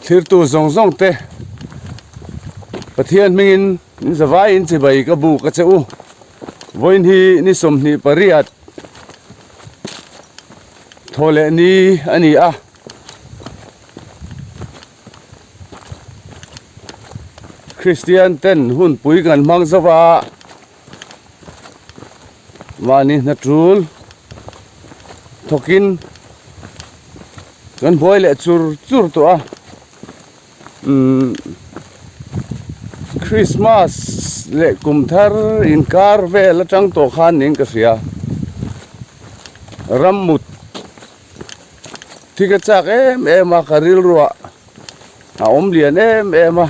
thir tu zong zong te pathian mingin zawai in chi bai ka bu ka cheu voin hi ni som ni pariat thole ni ani a Christian ten hun pui kan mang zawa wani na trul thokin kan boy le chur to a Christmas le kumthar in kar ve la tang to khan ning ka sia ramut thika chak em a karil ruwa a om lian em a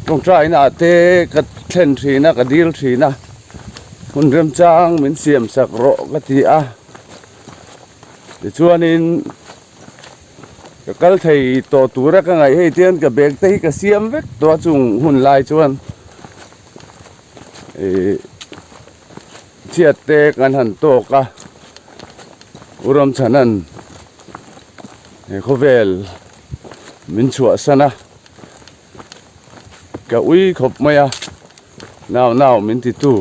tong trai na te ka thlen thina ka dil thina hun rem chang min siam sak ro ka ti a ti chuanin ka kal thei to tura ka ngai hei tian ka bek te ka siam vek to chung hun lai chuan chiat te kan han to ka uram chanan khovel min chua sana ka ui khop maya naw min ti tu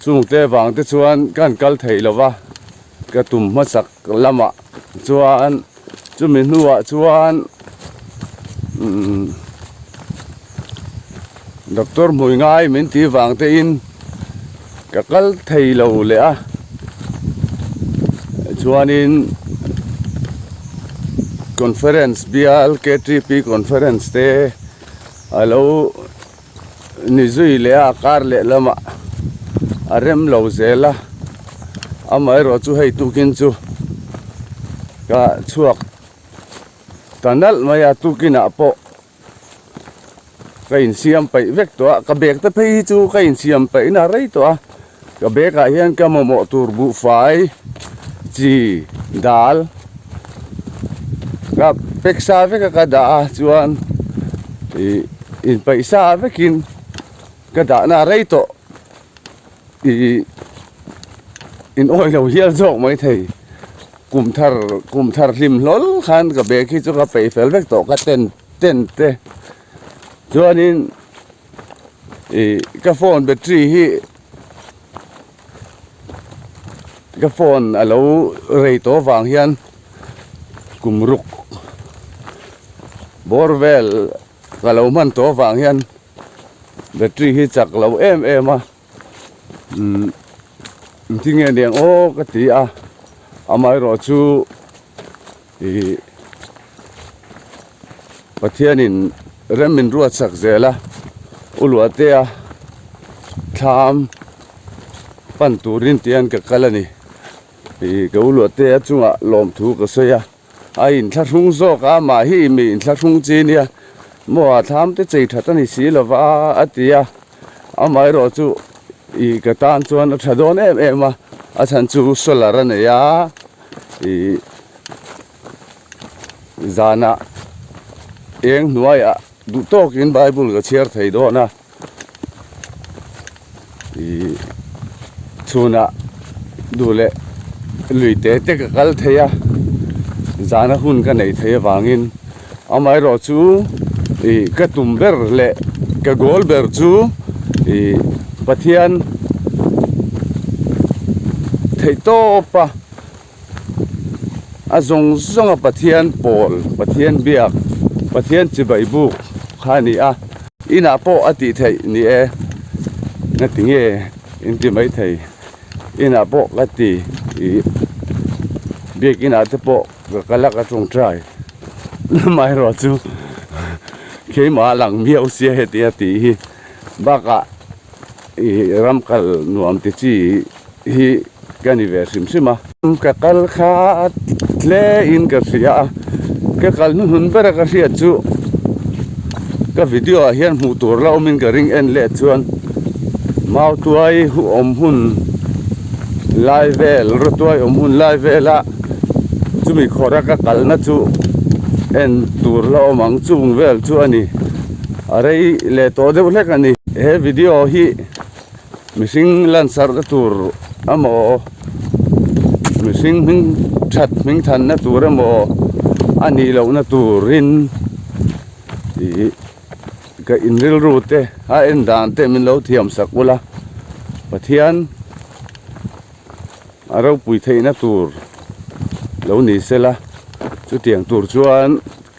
chung te wang te chuan kan kal thei lova ka tum ma sak lama chuan chumi nuwa chuan doctor mui ngai min ti wang te in ka kal thei lo le a chuan in conference bial KTP conference te alo ni zui le a kar le lama arem lo zela amai ro chu hei tu kin chu ka chuak tanal maya tu kin a po ka in siam pai vek to ka bek ta phei chu ka in siam pai na rei to ka bek a hian ka mo tur bu fai chi dal ka peksa vek ka da chuan in paisa vekin ka da na rei to in oi lo hial jok mai thei kum thar lim lol khan ka be khi chu ka pe fel vek to ka ten te chuanin ka phone battery hi ka phone alo rei to wang hian kumruk borvel ka lo man to wang hian battery hi chak lo em a tinge diang o ka ti a amai ro chu pathianin remin ruat sak zela ulwa te a tham pan turin tian ka kalani ka ulwa te a chunga lom thu ka soya a in thla thung zo ka ma hi mi in thla thung chi nia mo tham te chei thatani si lova atia amai ro chu ka tan chuan thadon em a chan chu solar ne ya zana eng nuaya du tok in bible ka cher thei do na chuna dule luite te ka kal theya zana hun ka nei thei wangin amai ro chu ka tumber le ka gol ber chu pathian thei to pa a zong a pathian pol pathian biak pathian chibai bu khani a ina po ati thei ni na tinge in ti mai thei ina po lati biak ina te po ka kala ka chung trai mai ro chu ke ma lang miau sia he ti hi baka ram kal nuam ti chi hi gani ve sim ka kal kha tle in ka sia ka kal nu hun ber ka sia chu ka video hian mu tur la min ka ring en le chuan mau tuai hu om hun live vel ro tuai om hun live vela chu mi khora ka kal na chu en tur la omang chung vel chu ani arei le to de le ka ni he video hi missing lan sar da tur amo missing ming that ming than na tur amo ani lo na turin i ka inril rute a en dan te min lo thiam sakula pathian aro pui theina tur lo ni sela chu tiang tur chuan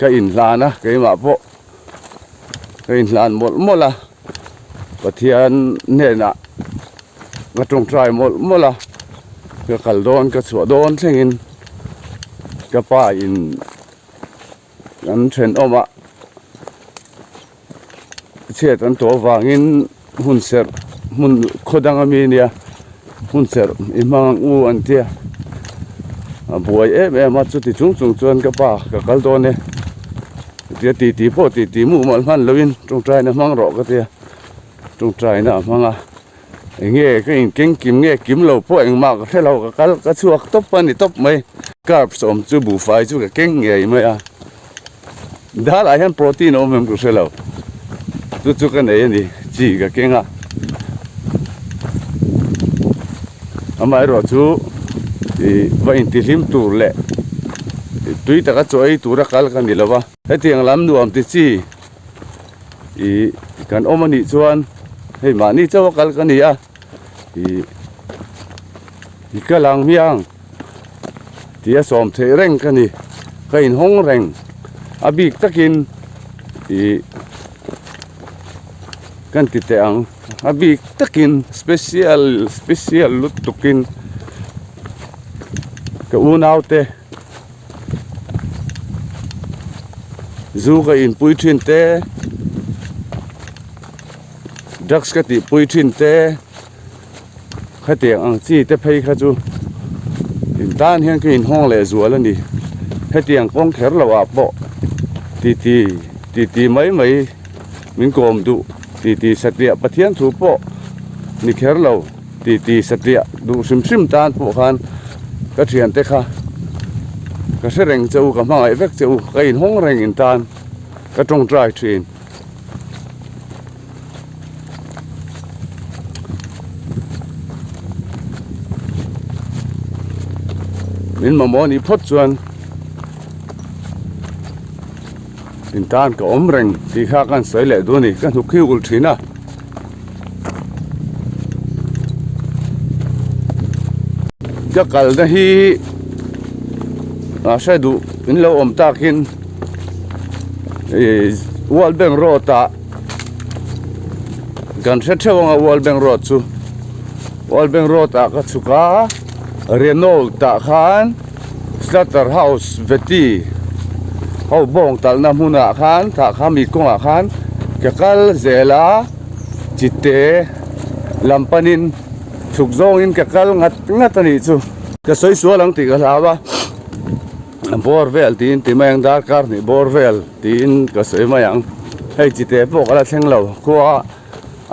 ka in hlana ke ma po ka in hlan mola pathian nena nga tong trai mola ka kaldon ka chu don thengin ka pa in an then oma chet an to wangin hun ser mun khodang ami nia hun ser imang u an tia buai em chu ti chung chuan ka pa ka kaldon ne tia ti po ti mu mal man loin tong trai na mang ro ka tia tong trai na manga nghe cái kinh kim nghe kim lâu po anh mà cái lâu cái chuột top pani top mấy carb som chu bu phai chu cái kinh nghe mấy à đã lại hắn protein ôm em cũng lâu chu cái này đi chỉ cái kinh à mà rồi chu thì vậy thì lim tu lệ tuy ta cái chỗ ấy tu ra cái đi lâu ba cái tiền làm nuông thì chi thì cái ôm anh đi chuan hey mà ni cho cái này à thì cái làng miang thì xóm thế reng cái này cái hông reng à bị takin thì kan ti teang à bị takin special lut tukin cái unau te zu cái in pui thin te drugs cái ti pui thin te khai tiang ang chi te phei kha chu in tan hian cái in hong le zual ani khai tiang kong kher lawa po ti mai min kom du ti satria pathian thu po ni kher lo ti satria du sim tan po khan ka thian te kha ka sereng chau ka mai vek chau ka in hong reng in tan ka tong trai thin min ma mo ni phot chuan in tan ka om reng ti kha kan soi le du ni kan hu khi ul thina ka kal da hi a sha du in lo om takin wal beng ro ta kan se thewanga wal beng ro chu wal beng ro ta ka chuka Renault ta khan Slaughterhouse veti hau bong tal na huna khan ta khami konga khan ke kal zela chite lampanin thuk zong in ke kal ngat ani chu ka soi sual ang ti ka lawa borvel tin ti mayang dar kar ni borvel tin ka soi mayang hei chite po kala thenglo ko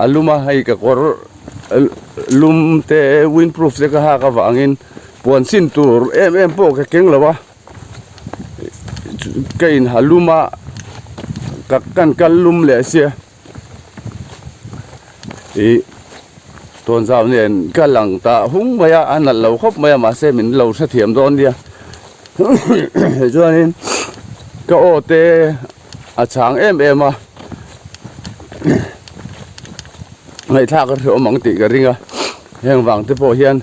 aluma hei ka kor lum te windproof se ka ha ka wangin puan sin tur em po ka keng lawa kain haluma ka kan lum le sia ton zaw nen ka lang ta hung maya anal lo khop maya ma se min lo sa thiam don dia chuanin ka o te a chang em a ngày thác cái chỗ mỏng tị cái ring à hàng vàng tới bộ hiền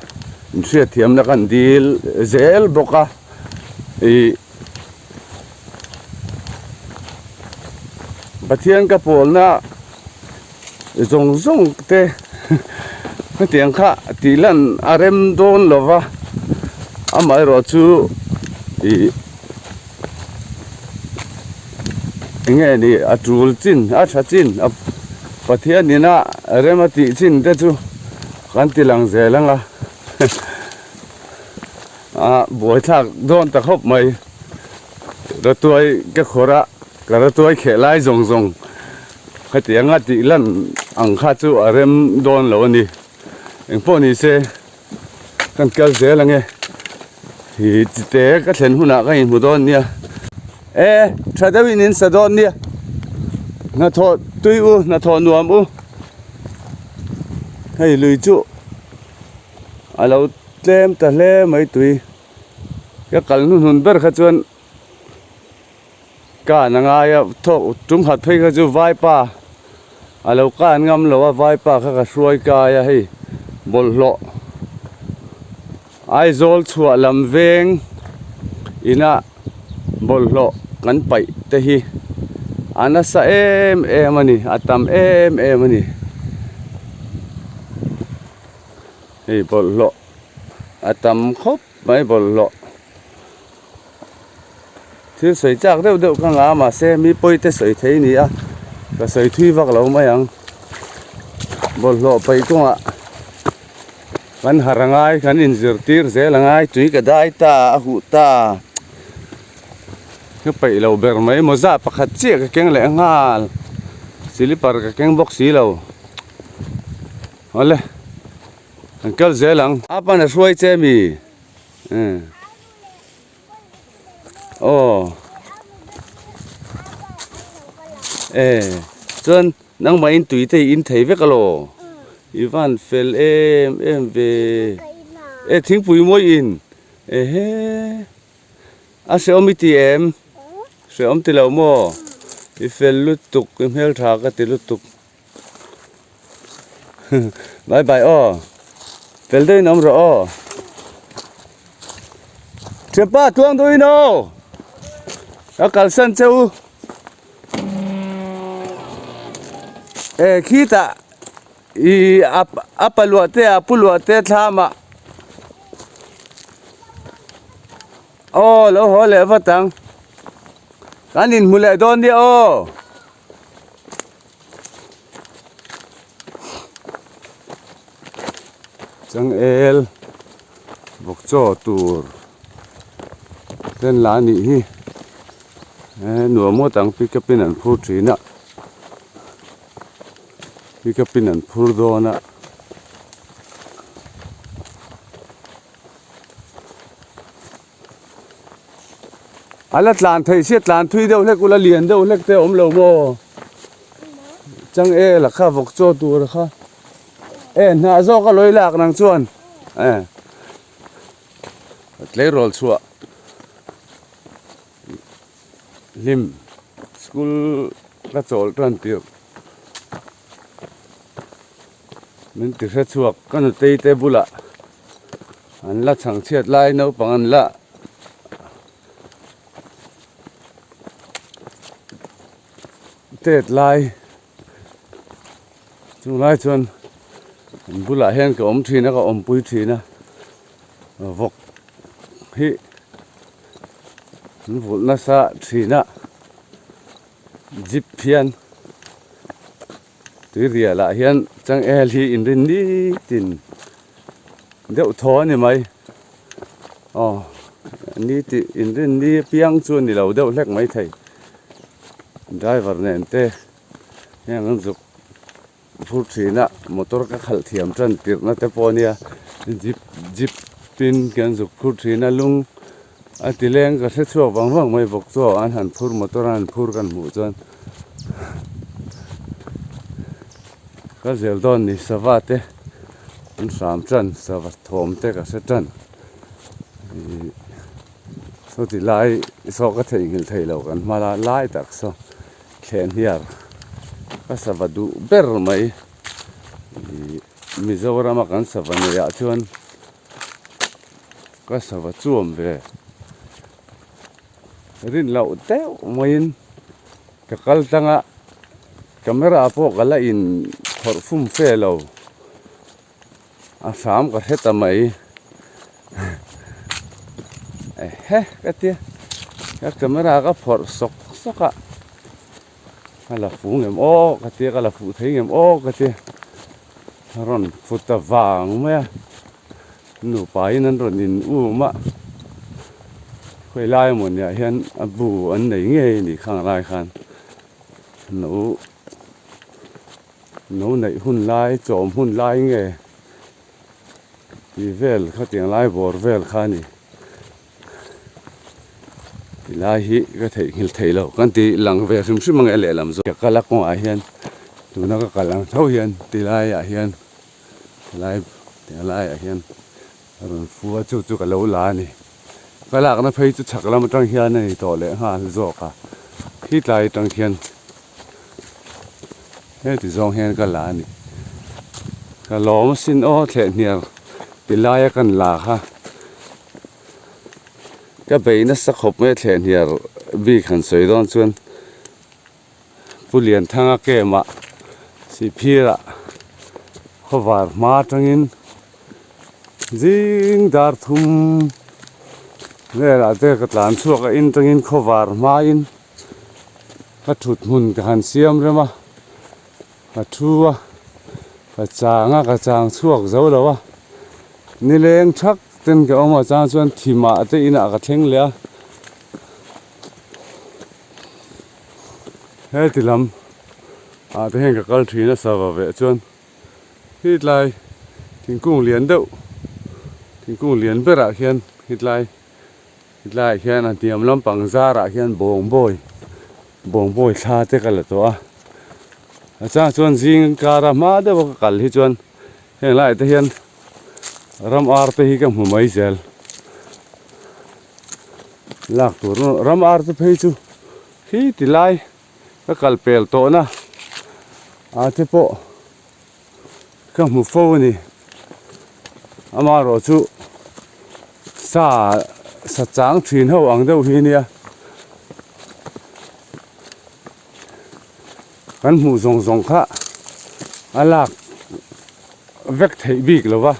xuyên thiểm là cần đi dễ bốc à bát thiên cái bộ na rong te cái tiếng khác tí lần arem don lova à mai rồi chú nghe đi à trul chin à cha chin pathian ni na remati chin te chu kan ti lang ze lang la a boi thak don ta khop mai ra tuai ke khora ka ra tuai khelai zong ka ti anga ti lan ang kha chu arem don lo ni eng po ni se kan kal ze lang e hi te ka thlen huna ka in hu don nia thadawin in sa don nia na tho tui u na tho nuam u hay lười chu alo tem ta le mai tui cái kal nun hun ber kha chuan cả nàng ai thọ chúng hạt thấy cái chú vai pa alo cả ngâm lo vai pa cái suy cái ya hi bol lo ai zol chua làm veng ina bol lo kan pai te hi ana sa em ani atam em ani hi bol lo atam khop mai bol lo thứ sợi chắc đâu đâu cái ngã mà xe mi bơi tới sợi thế này à cái sợi thuy vác lâu mấy anh bol lo bay cũng ạ kan harangai kan injirtir ze langai tui ka dai ta hu ta cái bay lâu ber mấy mo za pakhat che cái keng le ngal slipper cái keng box si lâu ole uncle ze lang apa na suai che mi chân nang mà in tùy thì in thấy với cái lò Ivan fel em về thính bùi môi in sẽ ôm ti em sẽ ôm ti lâu mò fel lút tục em hel thà cái ti lút tục bye bye fel đây nằm rõ chụp ba tuang đôi nó các cal sân châu khi ta apuluate thama lo ho le vatang kanin mule don di chang el bok cho tur ten la ni hi nuo mo tang pick up in an phu trina pick up in an phu do na ala tlan thei se tlan thui deuh hlek ula lian deuh hlek te om lo mo chang la kha vok cho tur kha na zo ka loi lak nang chuan tlei rol chua lim school ka chol tran tir min ti se chuak kan tei te bula an la chang chiat lai no pang an la tet lai chung lai chuan bula hen ka om thina ka om pui thina vok hi vul na sa thina jip phian tui ria la hian chang el hi in rin ni tin deuh thaw ni mai ni ti in rin ni piang chuan ni lo deuh hlek mai thei driver nen te yang an zuk phur thina motor ka khal thiam tran tir na te ponia jip pin kan zuk phur thina lung atileng ka se chuak wang mai vok cho an han phur motor an phur kan mu chuan ka zel don ni savate an sam tran savat thom te ka se tran so ti lai so ka thei ngil thei lo kan mala lai tak so khen hiar ka savadu ber mai Mizoram kan savane ya chuan ka sava chuam ve rin lau te moin ka kal tanga camera po kala in phorfum fe lo a sam ka heta mai ka tia ka camera ka phor sok soka kala fu ngem ka tia kala fu thei ngem ka tia ron futa wang me nu pai nan ron in ma khoi lai mon ya hian abu an nei nge ni khang lai khan no nei hun lai chom hun lai nge i vel kha tiang lai bor vel khani lai hi ka thei hil thei lo kan ti lang ve sim sim mang ele lam zo ka kala ko a hian tu na ka kalang thau hian ti lai a hian lai a hian ron fuwa chu ka lo la ni kalak na phei chu chak lam tang hian nei to le ha zo ka khi lại trong thiên hết thì dòng hen cái lá này cái lò mà xin ô thế nhiều thì lại cái lá ha cái bể nó sắc hộp mấy thế nhiều vì khẩn soi đón chuan phụ liền thang cái mà si phi ra khó vào mà trong in ding dar thum nghe là thế cái làn suộc cái in trong in khó vào mà in cái thụt mùn cái hàn xiêm rồi mà cái chua cái chàng cái chàng suộc dấu đâu à nê lên chắc tên cái ông mà chàng chuan thì mà thế in cái theng lẽ hết thì lắm thế hiện cái câu chuyện nó sao vào vậy chuan hít lại thì cũng liền đâu thì cũng liền với ra khiên hít lại khiên là tiệm lắm bằng ra ra khiên bông bồi xa thế cái là to cha chuan zing cara ma de ba kal hi chuan heng lai te hian ram ar te hi ka hmu mai zel lak tur ram ar te phei chu hi ti lai ka kal pel to na te po ka hmu fo ni ama ro chu sa chang thin ho ang deuh hi nia kan hmu zong kha alak vek thei bik lova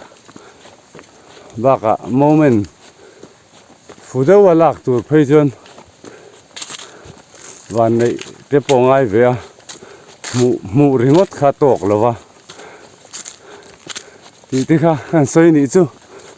baka moment fudeu alak tur phei chuan van nei te pongai ve mu ringot kha tok lova ti te kha kan soi ni chu